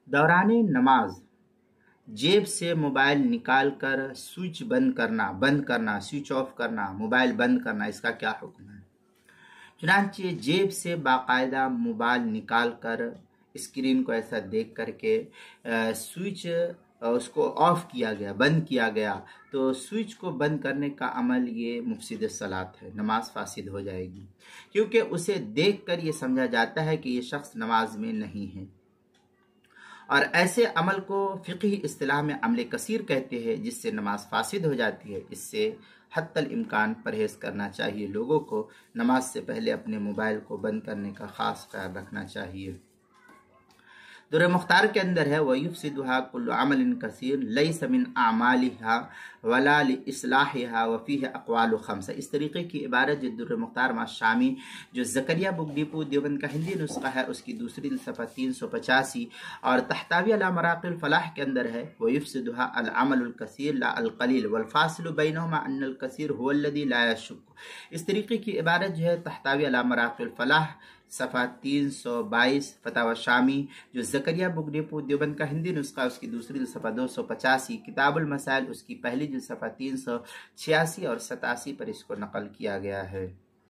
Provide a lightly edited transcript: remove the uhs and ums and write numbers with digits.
دوران نماز جیب سے موبائل نکال کر سوئچ بند کرنا سوئچ آف کرنا، موبائل بند کرنا، اس کا کیا حکم ہے؟ چنانچہ جیب سے باقاعدہ موبائل نکال کر اسکرین کو ایسا دیکھ کر کے سوئچ اس کو آف کیا گیا، بند کیا گیا، تو سوئچ کو بند کرنے کا عمل یہ مفسد صلاۃ ہے، نماز فاسد ہو جائے گی، کیونکہ اسے دیکھ کر یہ سمجھا جاتا ہے کہ یہ شخص نماز میں نہیں ہے۔ اور ایسے عمل کو فقہی اصطلاح میں عمل کثیر کہتے ہیں، جس سے نماز فاسد ہو جاتی ہے۔ اس سے حتی الامکان پرہیز کرنا چاہیے، لوگوں کو نماز سے پہلے اپنے موبائل کو بند کرنے کا خاص خیال رکھنا چاہیے۔ در مختار کے اندر ہے وَيُفْسِدُهَا كُلُّ عَمَلٍ كَثِيرٍ لَيْسَ مِنْ أَعْمَالِهَا وَلَا لِإِصْلَاحِهَا وَفِيهِ أَقْوَالُ خَمْسَةٌ۔ اس طریقے کی عبارت جو در مختار شامی جو زکریا بک ڈپو دیوبند کا ہندی نسخہ ہے، اس کی دوسری صفحہ 385 اور تحتوی علی مراقی الفلاح کے اندر ہے وَيُفْسِدُهَا الْعَمَلُ الْكَثِيرُ لَا الْقَلِيلُ وَالْفَاصِلُ بَيْنَهُمَا أَنَّ الْكَثِيرُ هُوَ الَّذِي لَا يَشُكُّ۔ اس طریقے کی عبارت جو ہے تحتوی علی مراقی الفلاح صفحہ 322 فتاوی شامی جو زکریا بک ڈپو دیوبند کا ہندی نسخہ، اس کی دوسری صفحہ 285، کتاب المسائل اس کی پہلی صفحہ 386 اور 87 پر اس کو نقل کیا گیا ہے۔